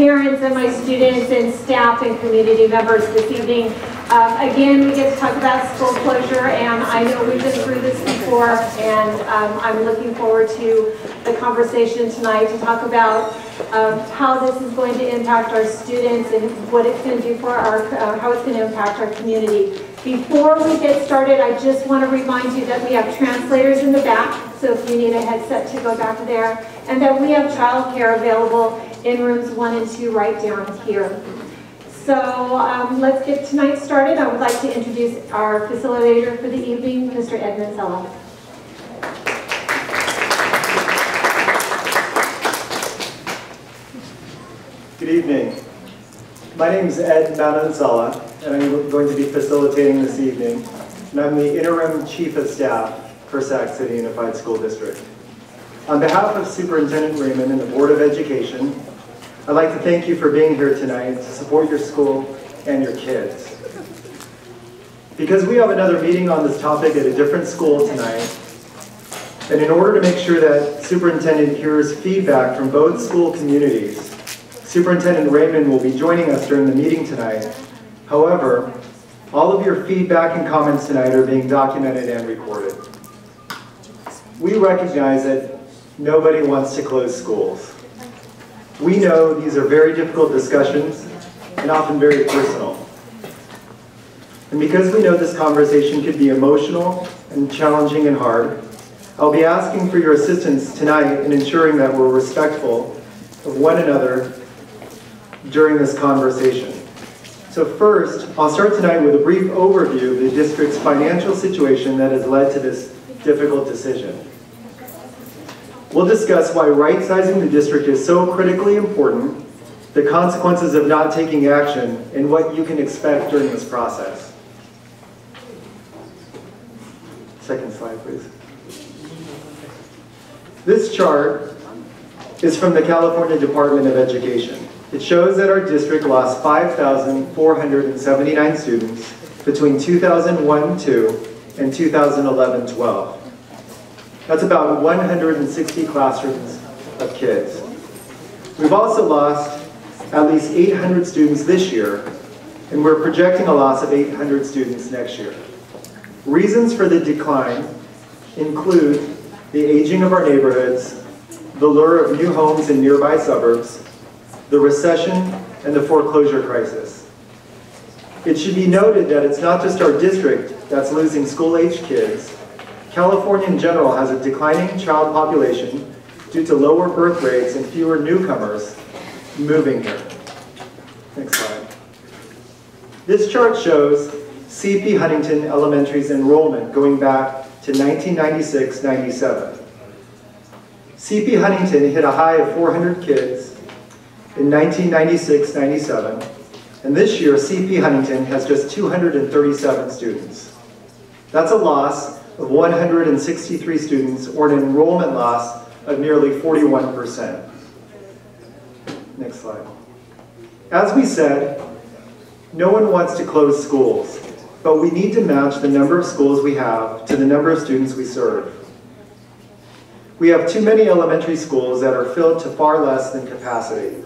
parents and my students and staff and community members this evening. Again, we get to talk about school closure, and I know we've been through this before, and I'm looking forward to the conversation tonight to talk about how this is going to impact our students and what it's going to do for our, how it's going to impact our community. Before we get started, I just want to remind you that we have translators in the back, so if you need a headset to go back there, and that we have childcare available in rooms 1 and 2 right down here. So let's get tonight started. I would like to introduce our facilitator for the evening, Mr. Ed Mansella. Good evening. My name is Ed Mansella, and I'm going to be facilitating this evening. And I'm the Interim Chief of Staff for Sac City Unified School District. On behalf of Superintendent Raymond and the Board of Education, I'd like to thank you for being here tonight to support your school and your kids. Because we have another meeting on this topic at a different school tonight, and in order to make sure that Superintendent hears feedback from both school communities, Superintendent Raymond will be joining us during the meeting tonight. However, all of your feedback and comments tonight are being documented and recorded. We recognize that nobody wants to close schools. We know these are very difficult discussions and often very personal. And because we know this conversation could be emotional and challenging and hard, I'll be asking for your assistance tonight in ensuring that we're respectful of one another during this conversation. So first, I'll start tonight with a brief overview of the district's financial situation that has led to this difficult decision. We'll discuss why right-sizing the district is so critically important, the consequences of not taking action, and what you can expect during this process. Second slide, please. This chart is from the California Department of Education. It shows that our district lost 5,479 students between 2001-2 and 2011-12. That's about 160 classrooms of kids. We've also lost at least 800 students this year, and we're projecting a loss of 800 students next year. Reasons for the decline include the aging of our neighborhoods, the lure of new homes in nearby suburbs, the recession, and the foreclosure crisis. It should be noted that it's not just our district that's losing school-aged kids. California in general has a declining child population due to lower birth rates and fewer newcomers moving here. Next slide. This chart shows C.P. Huntington Elementary's enrollment going back to 1996-97. C.P. Huntington hit a high of 400 kids in 1996-97, and this year C.P. Huntington has just 237 students. That's a loss of 163 students, or an enrollment loss of nearly 41%. Next slide. As we said, no one wants to close schools, but we need to match the number of schools we have to the number of students we serve. We have too many elementary schools that are filled to far less than capacity.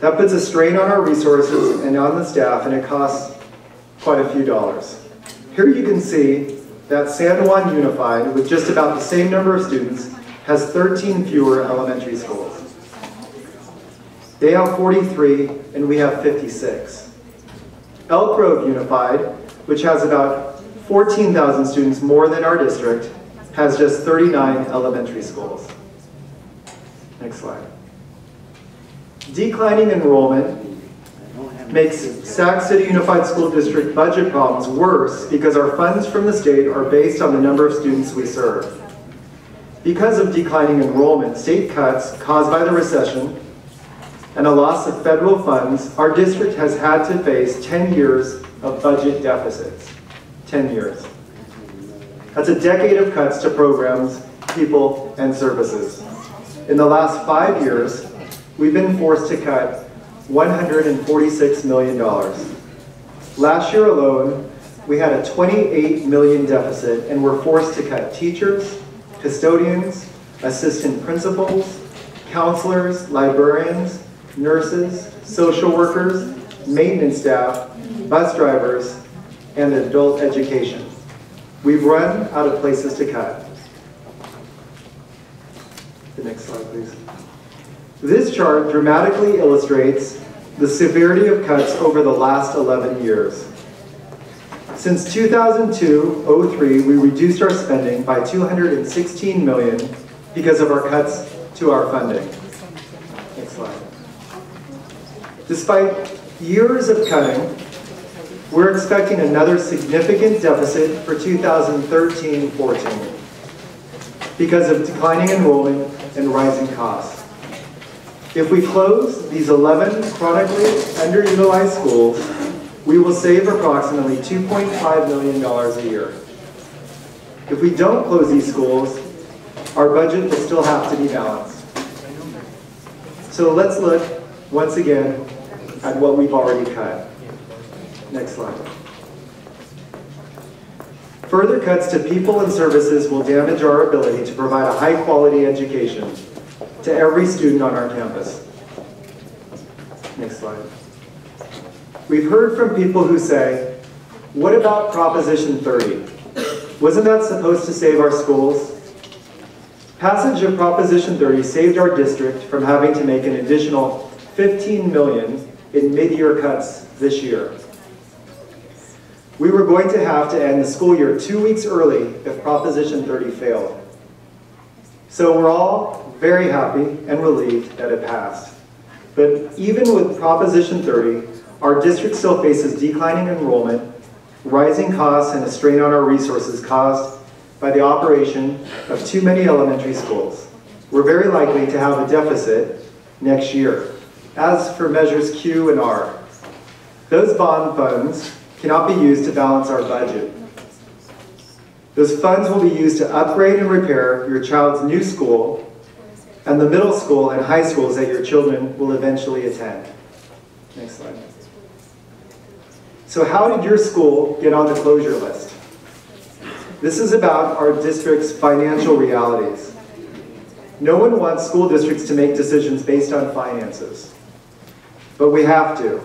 That puts a strain on our resources and on the staff, and it costs quite a few dollars. Here you can see that San Juan Unified, with just about the same number of students, has 13 fewer elementary schools. They have 43, and we have 56. Elk Grove Unified, which has about 14,000 students more than our district, has just 39 elementary schools. Next slide. Declining enrollment makes Sac City Unified School District budget problems worse because our funds from the state are based on the number of students we serve. Because of declining enrollment, state cuts caused by the recession, and a loss of federal funds, our district has had to face 10 years of budget deficits. 10 years. That's a decade of cuts to programs, people, and services. In the last 5 years, we've been forced to cut $146 million. Last year alone, we had a $28 million deficit, and we're forced to cut teachers, custodians, assistant principals, counselors, librarians, nurses, social workers, maintenance staff, bus drivers, and adult education. We've run out of places to cut. The next slide, please. This chart dramatically illustrates the severity of cuts over the last 11 years. Since 2002-03, we reduced our spending by $216 million because of our cuts to our funding. Next slide. Despite years of cutting, we're expecting another significant deficit for 2013-14 because of declining enrollment and rising costs. If we close these 11 chronically underutilized schools, we will save approximately $2.5 million a year. If we don't close these schools, our budget will still have to be balanced. So let's look once again at what we've already cut. Next slide. Further cuts to people and services will damage our ability to provide a high-quality education to every student on our campus. Next slide. We've heard from people who say, what about Proposition 30? Wasn't that supposed to save our schools? Passage of Proposition 30 saved our district from having to make an additional $15 million in mid-year cuts this year. We were going to have to end the school year 2 weeks early if Proposition 30 failed. So we're all very happy and relieved that it passed. But even with Proposition 30, our district still faces declining enrollment, rising costs, and a strain on our resources caused by the operation of too many elementary schools. We're very likely to have a deficit next year. As for measures Q and R, those bond funds cannot be used to balance our budget. Those funds will be used to upgrade and repair your child's new school and the middle school and high schools that your children will eventually attend. Next slide. So how did your school get on the closure list? This is about our district's financial realities. No one wants school districts to make decisions based on finances, but we have to.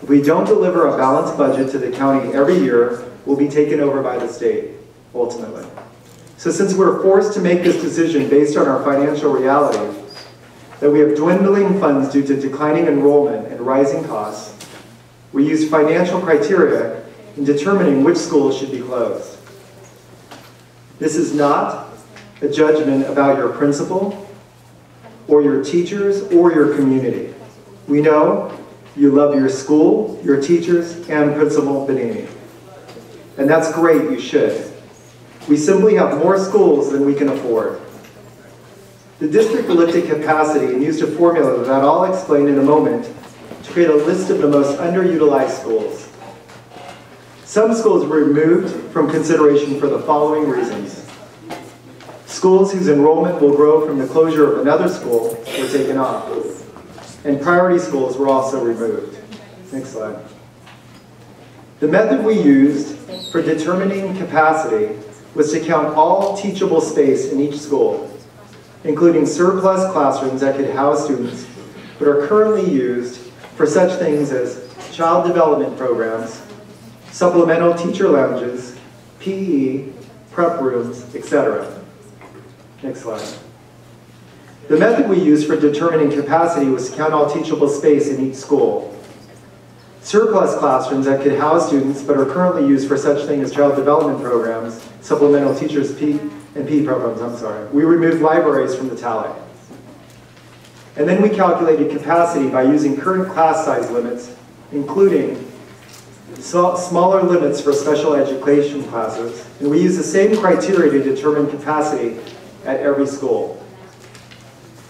If we don't deliver a balanced budget to the county every year, we'll be taken over by the state, ultimately. So since we're forced to make this decision based on our financial reality, that we have dwindling funds due to declining enrollment and rising costs, we use financial criteria in determining which schools should be closed. This is not a judgment about your principal, or your teachers, or your community. We know you love your school, your teachers, and Principal Benini. And that's great, you should. We simply have more schools than we can afford. The district looked at capacity and used a formula that I'll explain in a moment to create a list of the most underutilized schools. Some schools were removed from consideration for the following reasons. Schools whose enrollment will grow from the closure of another school were taken off. And priority schools were also removed. Next slide. The method we used for determining capacity was to count all teachable space in each school, including surplus classrooms that could house students but are currently used for such things as child development programs, supplemental teacher lounges, PE, prep rooms, etc. Next slide. The method we used for determining capacity was to count all teachable space in each school. Surplus classrooms that could house students but are currently used for such things as child development programs, supplemental teachers and PE programs, We removed libraries from the tally. And then we calculated capacity by using current class size limits, including smaller limits for special education classes. And we used the same criteria to determine capacity at every school.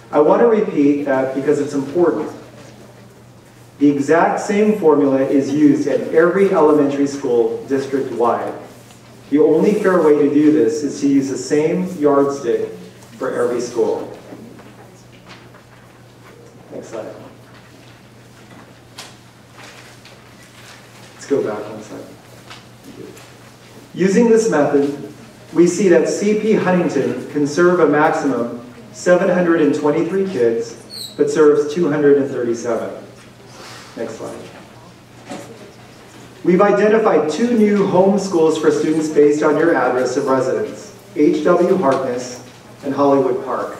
I want to repeat that because it's important. The exact same formula is used at every elementary school district-wide. The only fair way to do this is to use the same yardstick for every school. Next slide. Let's go back one slide. Using this method, we see that CP Huntington can serve a maximum 723 kids but serves 237. Next slide. We've identified 2 new home schools for students based on your address of residence, H.W. Harkness and Hollywood Park.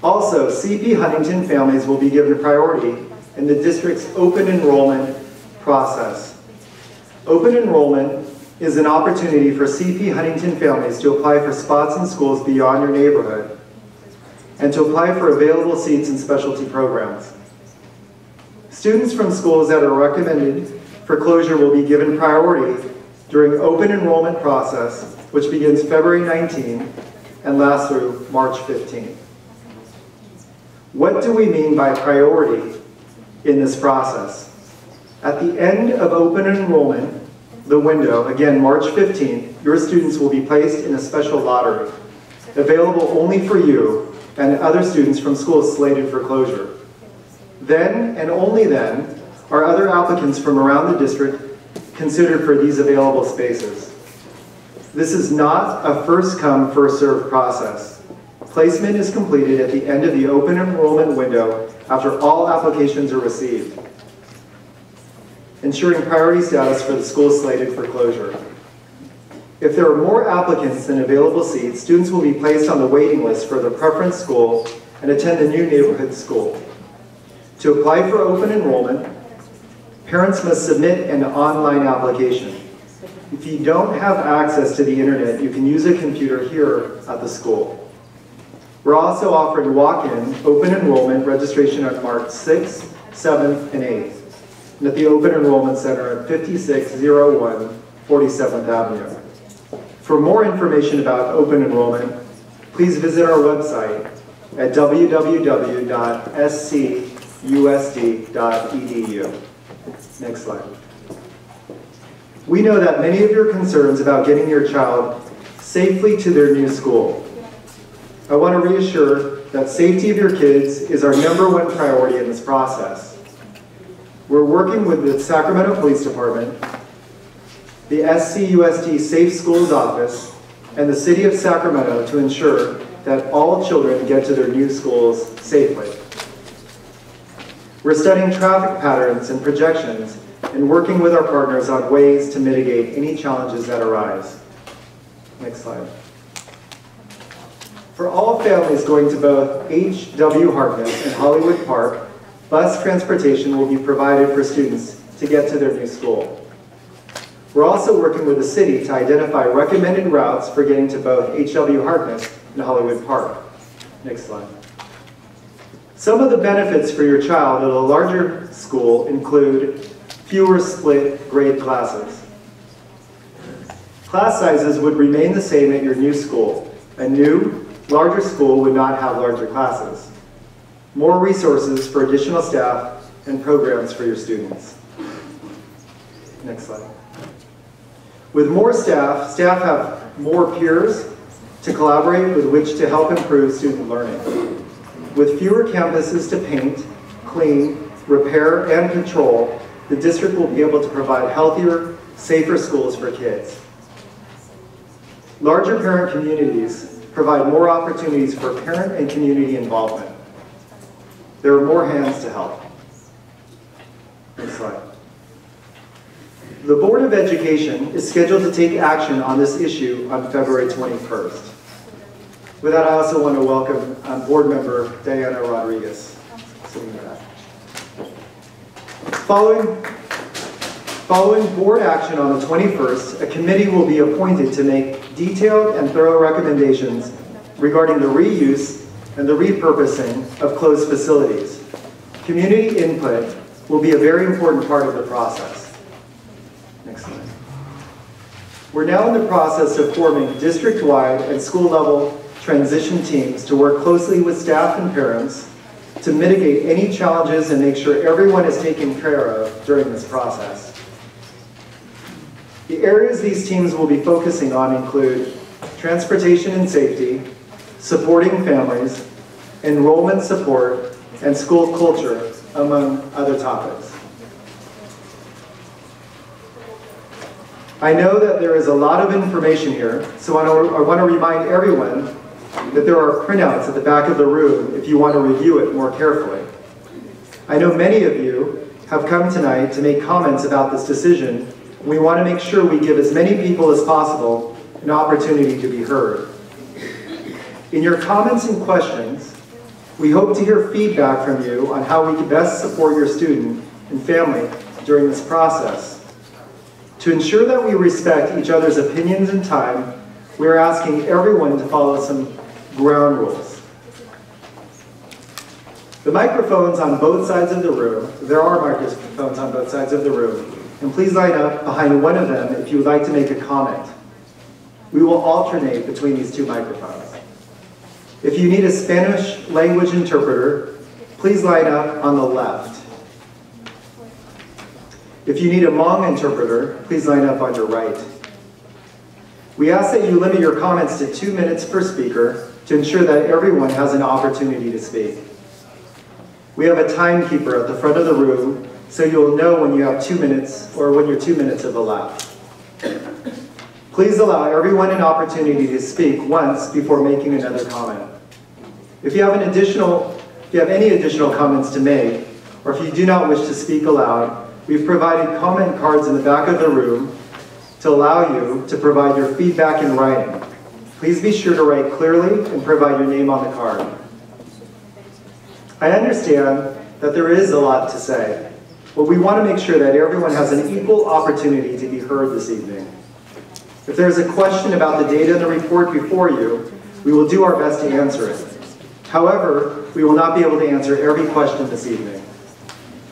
Also, CP Huntington families will be given priority in the district's open enrollment process. Open enrollment is an opportunity for CP Huntington families to apply for spots in schools beyond your neighborhood and to apply for available seats in specialty programs. Students from schools that are recommended for closure will be given priority during open enrollment process, which begins February 19 and lasts through March 15. What do we mean by priority in this process? At the end of open enrollment, the window, again March 15th, your students will be placed in a special lottery, available only for you and other students from schools slated for closure. Then, and only then, are other applicants from around the district considered for these available spaces. This is not a first-come, first-served process. Placement is completed at the end of the open enrollment window after all applications are received, ensuring priority status for the schools slated for closure. If there are more applicants than available seats, students will be placed on the waiting list for their preference school and attend the new neighborhood school. To apply for open enrollment, parents must submit an online application. If you don't have access to the internet, you can use a computer here at the school. We're also offering walk-in open enrollment registration on March 6th, 7th, and 8th, and at the Open Enrollment Center at 5601 47th Avenue. For more information about open enrollment, please visit our website at www.scsd.edu. Next slide. We know that many of your concerns about getting your child safely to their new school. I want to reassure that safety of your kids is our #1 priority in this process. We're working with the Sacramento Police Department, the SCUSD Safe Schools Office, and the City of Sacramento to ensure that all children get to their new schools safely. We're studying traffic patterns and projections and working with our partners on ways to mitigate any challenges that arise. Next slide. For all families going to both H.W. Harkness and Hollywood Park, bus transportation will be provided for students to get to their new school. We're also working with the city to identify recommended routes for getting to both H.W. Harkness and Hollywood Park. Next slide. Some of the benefits for your child at a larger school include fewer split grade classes. Class sizes would remain the same at your new school. A new, larger school would not have larger classes. More resources for additional staff and programs for your students. Next slide. With more staff have more peers to collaborate with which to help improve student learning. With fewer campuses to paint, clean, repair, and control, the district will be able to provide healthier, safer schools for kids. Larger parent communities provide more opportunities for parent and community involvement. There are more hands to help. Next slide. The Board of Education is scheduled to take action on this issue on February 21st. With that, I also want to welcome board member Diana Rodriguez. Following board action on the 21st, a committee will be appointed to make detailed and thorough recommendations regarding the reuse and the repurposing of closed facilities. Community input will be a very important part of the process. Next slide. We're now in the process of forming district-wide and school-level transition teams to work closely with staff and parents to mitigate any challenges and make sure everyone is taken care of during this process. The areas these teams will be focusing on include transportation and safety, supporting families, enrollment support, and school culture, among other topics. I know that there is a lot of information here, so I want to remind everyone that there are printouts at the back of the room if you want to review it more carefully. I know many of you have come tonight to make comments about this decision. We want to make sure we give as many people as possible an opportunity to be heard. In your comments and questions, we hope to hear feedback from you on how we can best support your student and family during this process. To ensure that we respect each other's opinions and time, we are asking everyone to follow some ground rules. The microphones on both sides of the room, there are microphones on both sides of the room, and please line up behind one of them if you would like to make a comment. We will alternate between these two microphones. If you need a Spanish language interpreter, please line up on the left. If you need a Hmong interpreter, please line up on your right. We ask that you limit your comments to 2 minutes per speaker to ensure that everyone has an opportunity to speak. We have a timekeeper at the front of the room, so you'll know when you have 2 minutes or when your 2 minutes have elapsed. Please allow everyone an opportunity to speak once before making another comment. If you have any additional comments to make, or if you do not wish to speak aloud, we've provided comment cards in the back of the room to allow you to provide your feedback in writing. Please be sure to write clearly and provide your name on the card. I understand that there is a lot to say, but we want to make sure that everyone has an equal opportunity to be heard this evening. If there's a question about the data in the report before you, we will do our best to answer it. However, we will not be able to answer every question this evening.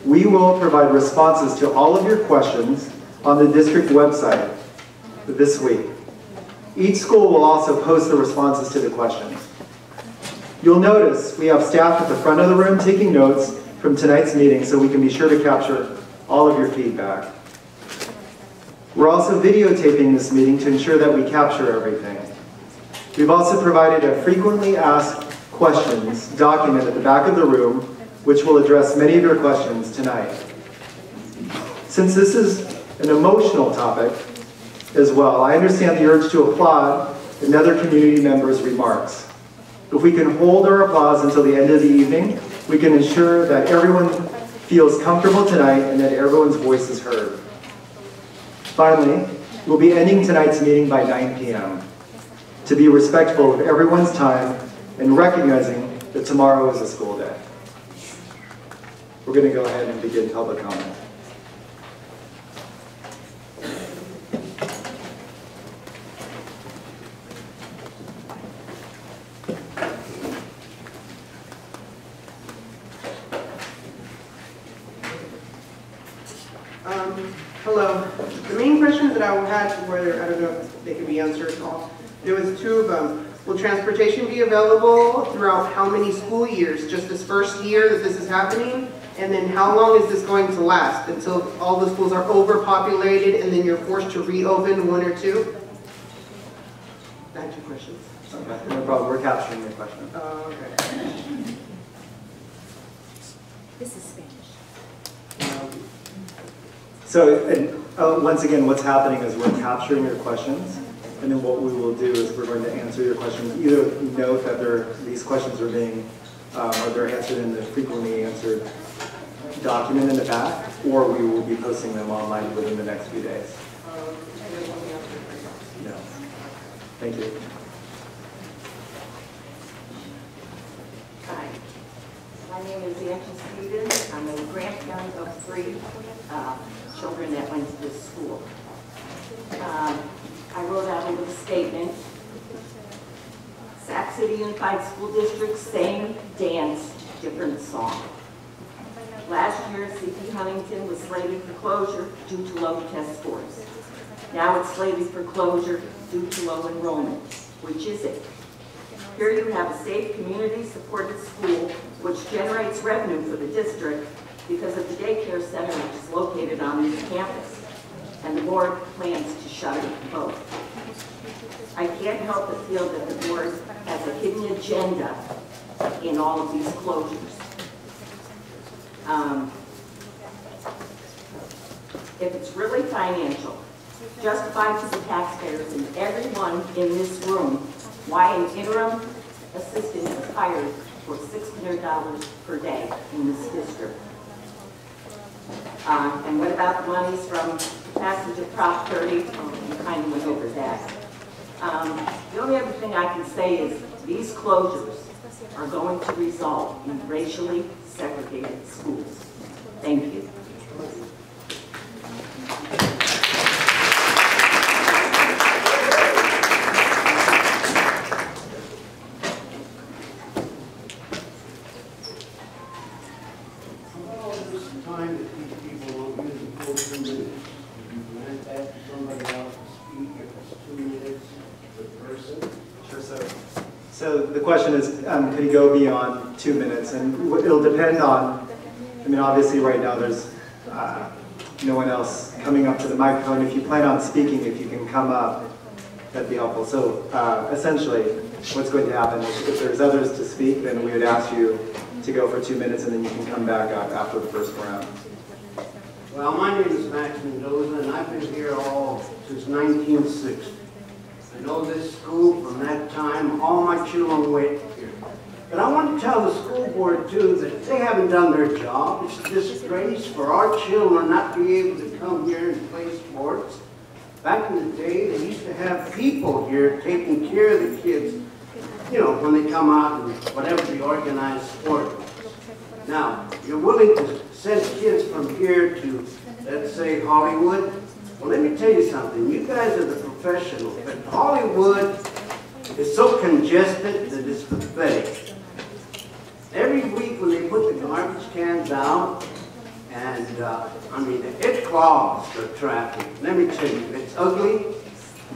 We will provide responses to all of your questions on the district website this week. Each school will also post the responses to the questions. You'll notice we have staff at the front of the room taking notes from tonight's meeting so we can be sure to capture all of your feedback. We're also videotaping this meeting to ensure that we capture everything. We've also provided a frequently asked questions document at the back of the room, which will address many of your questions tonight. Since this is an emotional topic as well, I understand the urge to applaud another community member's remarks. If we can hold our applause until the end of the evening, we can ensure that everyone feels comfortable tonight and that everyone's voice is heard. Finally, we'll be ending tonight's meeting by 9 p.m. to be respectful of everyone's time and recognizing that tomorrow is a school day. We're going to go ahead and begin public comment. Hello. The main questions that I had were, I don't know if they could be answered at all. There was two of them. Will transportation be available throughout how many school years? Just this first year that this is happening? And then how long is this going to last? Until all the schools are overpopulated and then you're forced to reopen one or two? I had two questions. Okay, no problem. We're capturing your question. Okay. This is Spanish. So, once again, what's happening is we're capturing your questions, and then what we will do is we're going to answer your questions. Either note that these questions are being, or they're answered in the frequently answered document in the back, or we will be posting them online within the next few days. No. Thank you. Hi. My name is Angie Stevens. I'm a grandparent of 3 children that went to this school. I wrote out a little statement. Sac City Unified School District, same dance, different song. Last year, CP Huntington was slated for closure due to low test scores. Now it's slated for closure due to low enrollment. Which is it? Here you have a safe, community-supported school which generates revenue for the district because of the daycare center which is located on this campus, and the board plans to shut it both. I can't help but feel that the board has a hidden agenda in all of these closures. If it's really financial, justified to the taxpayers and everyone in this room, why an interim assistant was hired for $600 per day in this district. And what about the monies from passenger Prop 30? You kind of went over that. The only other thing I can say is these closures are going to result in racially segregated schools. Thank you. Time that these people will use the full 2 minutes. You grant that to somebody else to speak if it's 2 minutes per person. Sure. So the question is, could you go beyond 2 minutes? And it'll depend on, I mean, obviously right now there's no one else coming up to the microphone. If you plan on speaking, if you can come up, that'd be helpful. So essentially, what's going to happen is if there's others to speak, then we would ask you to go for 2 minutes, and then you can come back up after the first round. Well, my name is Max Mendoza, and I've been here since 1960. I know this school from that time. All my children went here. But I want to tell the school board, too, that they haven't done their job. It's a disgrace for our children not to be able to come here and play sports. Back in the day, they used to have people here taking care of the kids, you know, when they come out and whatever the organized sport was. Now, you're willing to send kids from here to, let's say, Hollywood? Well, let me tell you something. You guys are the professionals, but Hollywood is so congested that it's pathetic. Every week when they put the garbage cans out, and I mean, it clogs the traffic. Let me tell you, it's ugly.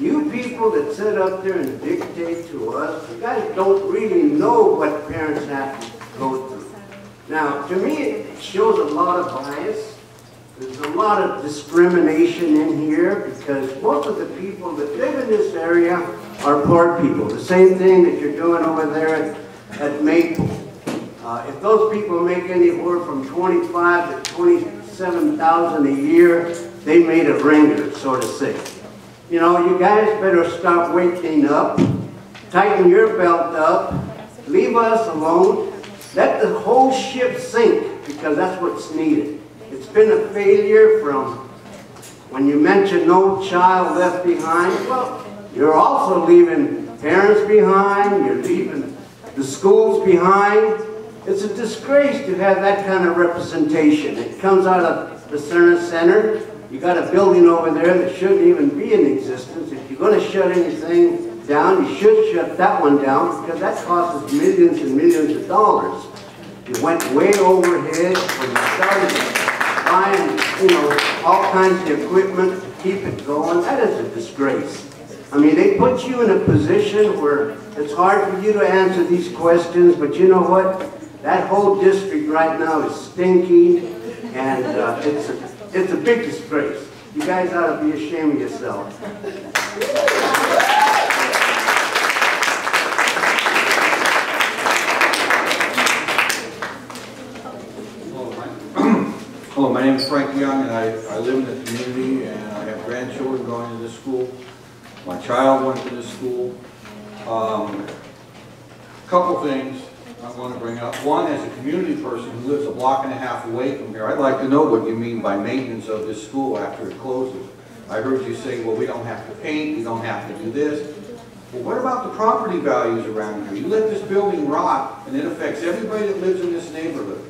You people that sit up there and dictate to us, you guys don't really know what parents have to go through. Now, to me, it shows a lot of bias. There's a lot of discrimination in here because most of the people that live in this area are poor people. The same thing that you're doing over there at Maple. If those people make anywhere from $25,000 to $27,000 a year, they made a ringer, so to say. You know, you guys better stop waking up, tighten your belt up, leave us alone, let the whole ship sink, because that's what's needed. It's been a failure from when you mention no child left behind. Well, you're also leaving parents behind, you're leaving the schools behind. It's a disgrace to have that kind of representation. It comes out of the Center. You got a building over there that shouldn't even be in existence. If you're going to shut anything down, you should shut that one down because that costs us millions and millions of dollars. You went way overhead when you started buying, you know, all kinds of equipment to keep it going. That is a disgrace. I mean, they put you in a position where it's hard for you to answer these questions, but you know what? That whole district right now is stinking, and it's a big disgrace. You guys ought to be ashamed of yourselves. Hello, my name is Frank Young, and I live in the community, and I have grandchildren going to this school. My child went to this school. Couple things I want to bring up. One, as a community person who lives a block and a half away from here, I'd like to know what you mean by maintenance of this school after it closes. I heard you say, well, we don't have to paint, we don't have to do this. Well, what about the property values around here? You let this building rot, and it affects everybody that lives in this neighborhood.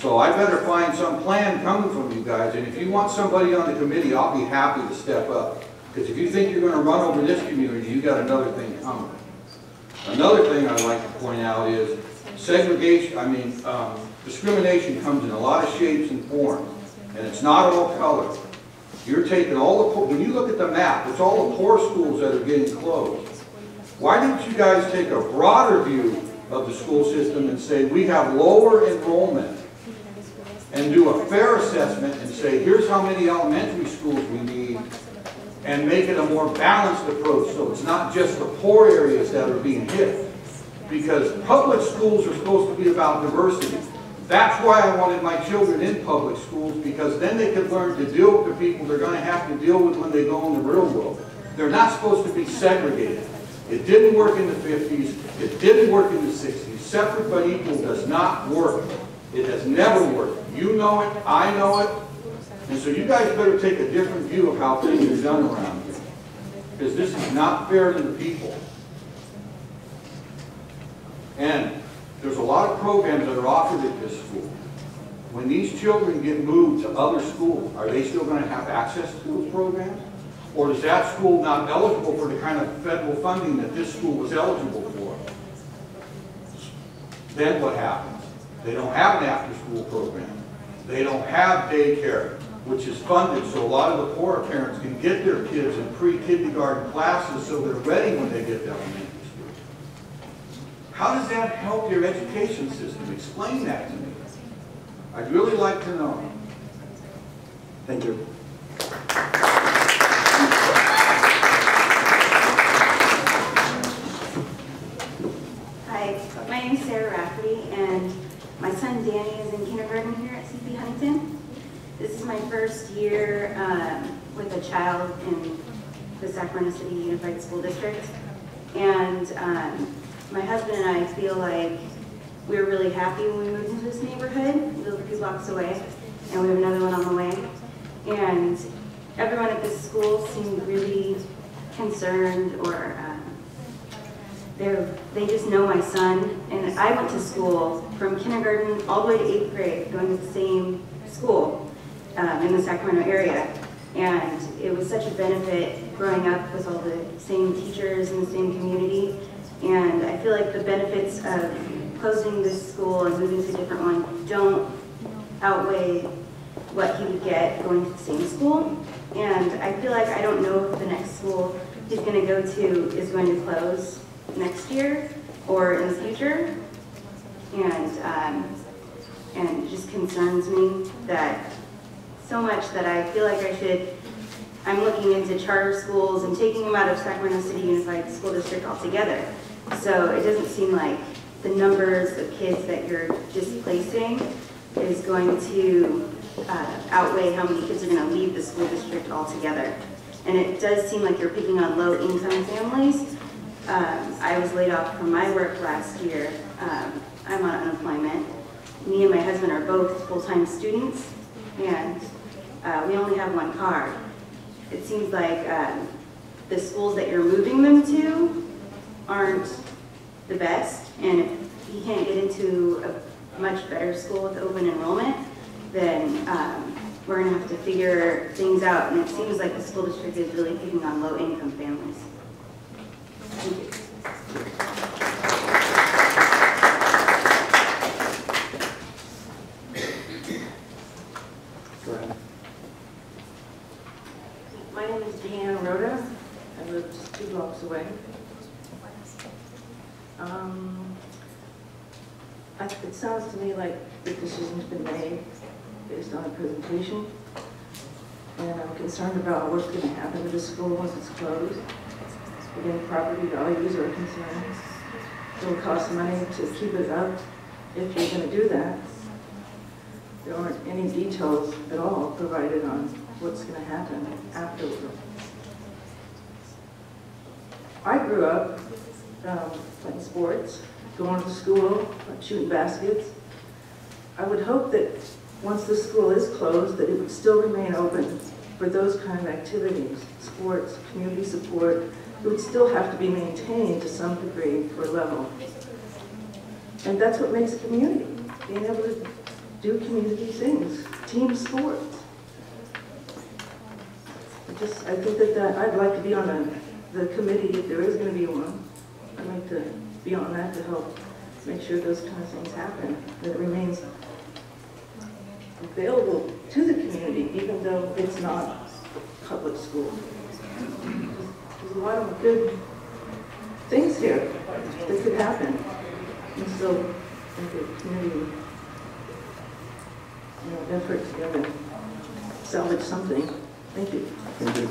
So I better find some plan coming from you guys, and if you want somebody on the committee, I'll be happy to step up. Because if you think you're going to run over this community, you got another thing coming. Another thing I'd like to point out is segregation, discrimination comes in a lot of shapes and forms, and it's not all color. You're taking all the, when you look at the map, it's all the poor schools that are getting closed. Why didn't you guys take a broader view of the school system and say we have lower enrollment and do a fair assessment and say here's how many elementary schools we need and make it a more balanced approach so it's not just the poor areas that are being hit. Because public schools are supposed to be about diversity. That's why I wanted my children in public schools, because then they could learn to deal with the people they're going to have to deal with when they go in the real world. They're not supposed to be segregated. It didn't work in the 50s. It didn't work in the 60s. Separate but equal does not work. It has never worked. You know it. I know it. And so you guys better take a different view of how things are done around here. Because this is not fair to the people. And there's a lot of programs that are offered at this school. When these children get moved to other schools, are they still going to have access to those programs? Or is that school not eligible for the kind of federal funding that this school was eligible for? Then what happens? They don't have an after-school program. They don't have daycare, which is funded so a lot of the poorer parents can get their kids in pre-kindergarten classes so they're ready when they get to elementary school. How does that help your education system? Explain that to me. I'd really like to know. Thank you. Hi, my name is Sarah Rafferty, and my son Danny is in kindergarten here at CP Huntington. This is my first year with a child in the Sacramento City Unified School District, and my husband and I feel like we were really happy when we moved into this neighborhood. We live a few blocks away, and we have another one on the way. And everyone at this school seemed really concerned, or they just know my son. And I went to school from kindergarten all the way to 8th grade, going to the same school in the Sacramento area. And it was such a benefit growing up with all the same teachers in the same community. And I feel like the benefits of closing this school and moving to a different one don't outweigh what he would get going to the same school. And I feel like I don't know if the next school he's going to go to is going to close next year or in the future. And it just concerns me that so much that I feel like I'm looking into charter schools and taking them out of Sacramento City Unified School District altogether. So it doesn't seem like the numbers of kids that you're displacing is going to outweigh how many kids are going to leave the school district altogether. And it does seem like you're picking on low-income families. I was laid off from my work last year. I'm on unemployment. Me and my husband are both full-time students, and we only have one car. It seems like the schools that you're moving them to aren't the best, and if he can't get into a much better school with open enrollment, then we're going to have to figure things out. And it seems like the school district is really picking on low-income families. Thank you. Go ahead. My name is Deanna Rhoda. I live just 2 blocks away. It sounds to me like the decision's been made based on a presentation, and I'm concerned about what's going to happen to the school once it's closed. Again, property values are a concern. It will cost money to keep it up if you're going to do that. There aren't any details at all provided on what's going to happen afterward. I grew up playing sports, going to school, shooting baskets. I would hope that once the school is closed, that it would still remain open for those kind of activities, sports, community support. It would still have to be maintained to some degree for a level. And that's what makes a community, being able to do community things, team sports. I think that I'd like to be on the committee if there is going to be one. I'd like to be on that to help make sure those kind of things happen, that it remains available to the community, even though it's not public school. There's a lot of good things here that could happen. And so I think the community, effort together, salvage something. Thank you. Thank you.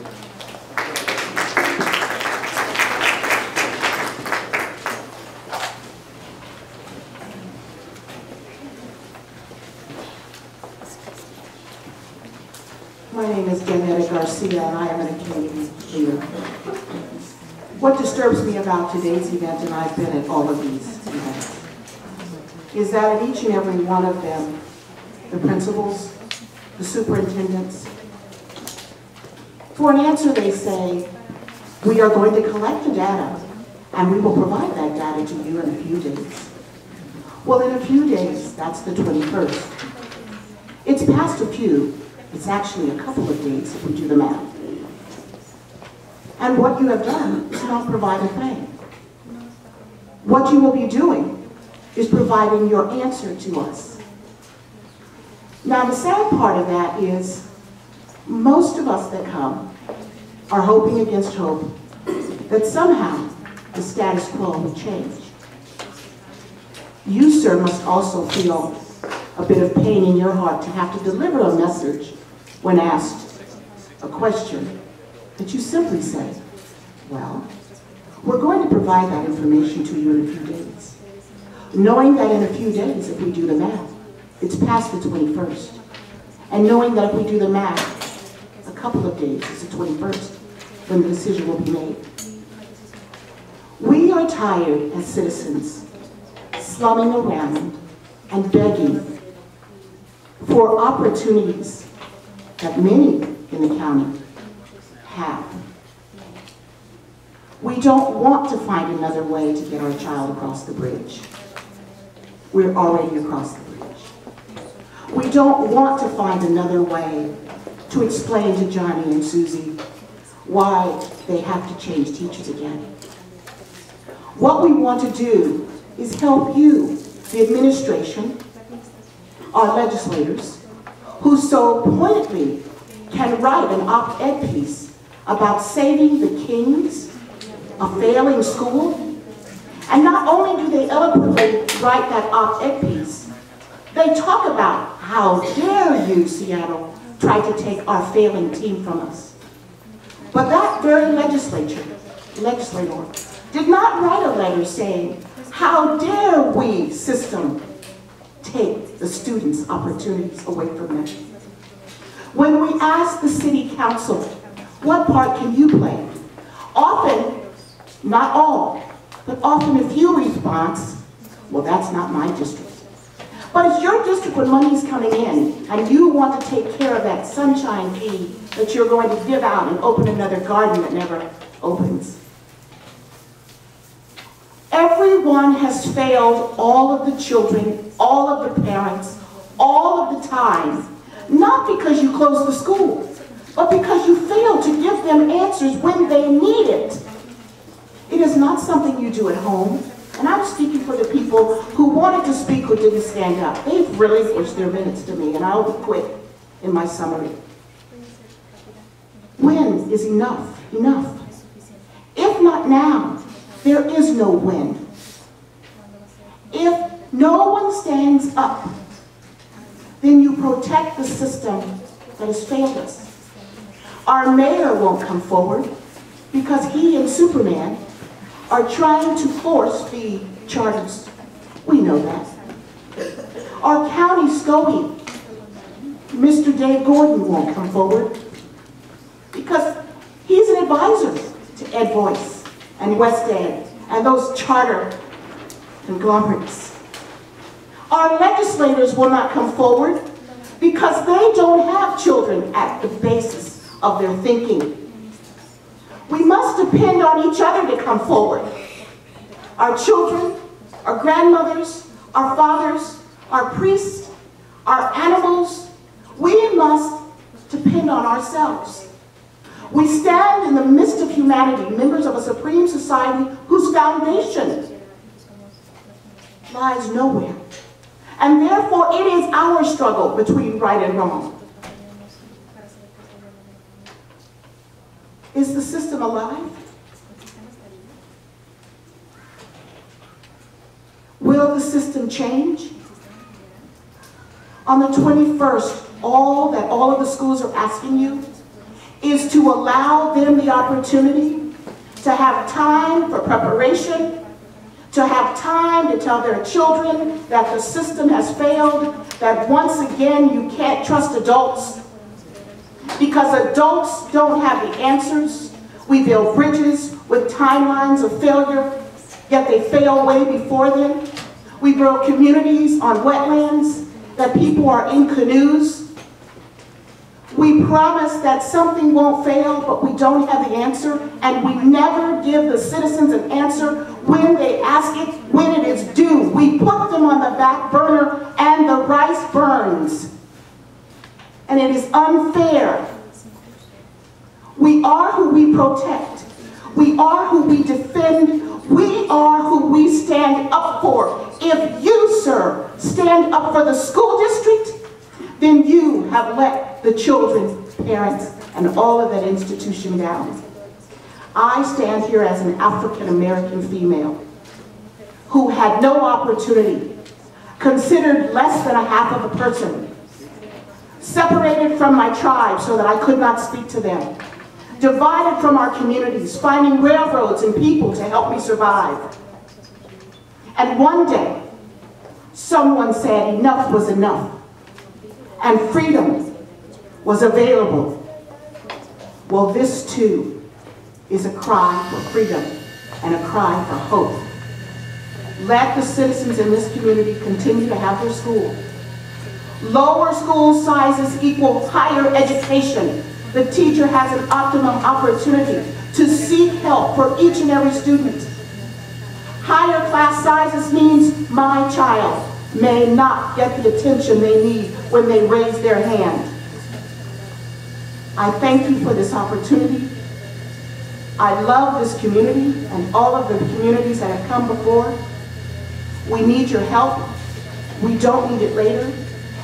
My name is Danetta Garcia, and I am a community leader. What disturbs me about today's event, and I've been at all of these events, is that at each and every one of them, the principals, the superintendents, for an answer they say, we are going to collect the data and we will provide that data to you in a few days. Well, in a few days, that's the 21st. It's past a few, it's actually a couple of days if we do the math. And what you have done is not provide a thing. What you will be doing is providing your answer to us. Now, the sad part of that is most of us that come are hoping against hope that somehow the status quo will change. You, sir, must also feel a bit of pain in your heart to have to deliver a message when asked a question that you simply say, well, we're going to provide that information to you in a few days. Knowing that in a few days, if we do the math, it's past the 21st. And knowing that if we do the math, a couple of days is the 21st, when the decision will be made. We are tired as citizens, slumming around and begging for opportunities that many in the county have. We don't want to find another way to get our child across the bridge. We're already across the bridge. We don't want to find another way to explain to Johnny and Susie why they have to change teachers again. What we want to do is help you, the administration, our legislators, who so pointedly can write an op-ed piece about saving the kings, a failing school. And not only do they eloquently write that op-ed piece, they talk about how dare you, Seattle, try to take our failing team from us. But that very legislator did not write a letter saying, how dare we, system, take the students' opportunities away from them. When we ask the city council, what part can you play? Often, not all, but often a few response, well, that's not my district. But it's your district when money's coming in and you want to take care of that sunshine fee that you're going to give out and open another garden that never opens. Everyone has failed all of the children, all of the parents, all of the time, not because you closed the school, but because you failed to give them answers when they need it. It is not something you do at home. And I'm speaking for the people who wanted to speak who didn't stand up. They've relinquished their minutes to me, and I'll be quick in my summary. When is enough enough? If not now, there is no when. If no one stands up, then you protect the system that has failed us. Our mayor won't come forward because he and Superman are trying to force feed charters. We know that. Our county SCOE, Mr. Dave Gordon, won't come forward because he's an advisor to Ed Voice and West Ed and those charter conglomerates. Our legislators will not come forward because they don't have children at the basis of their thinking. We must depend on each other to come forward. Our children, our grandmothers, our fathers, our priests, our animals, we must depend on ourselves. We stand in the midst of humanity, members of a supreme society whose foundation lies nowhere. And therefore it is our struggle between right and wrong. Is the system alive? Will the system change? On the 21st, all of the schools are asking you is to allow them the opportunity to have time for preparation, to have time to tell their children that the system has failed, that once again you can't trust adults, because adults don't have the answers. We build bridges with timelines of failure, yet they fail way before them. We build communities on wetlands that people are in canoes. We promise that something won't fail, but we don't have the answer, and we never give the citizens an answer when they ask it, when it is due. We put them on the back burner, and the rice burns. And it is unfair. We are who we protect. We are who we defend. We are who we stand up for. If you, sir, stand up for the school district, then you have let the children, parents, and all of that institution down. I stand here as an African-American female who had no opportunity, considered less than a half of a person, separated from my tribe so that I could not speak to them, divided from our communities, finding railroads and people to help me survive. And one day, someone said enough was enough, and freedom was available. Well, this too is a cry for freedom and a cry for hope. Let the citizens in this community continue to have their school. Lower school sizes equal higher education. The teacher has an optimum opportunity to seek help for each and every student. Higher class sizes means my child may not get the attention they need when they raise their hand. I thank you for this opportunity. I love this community and all of the communities that have come before. We need your help. We don't need it later.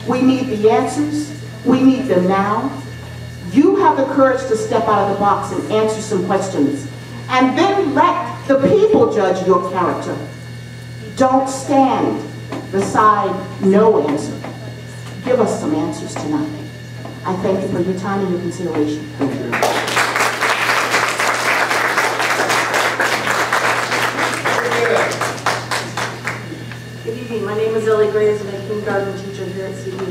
We need the answers. We need them now. You have the courage to step out of the box and answer some questions. And then let the people judge your character. Don't stand beside no answer. Give us some answers tonight. I thank you for your time and your consideration. Thank you. Good evening. My name is Ellie Gray. I'm a kindergarten teacher here at CB.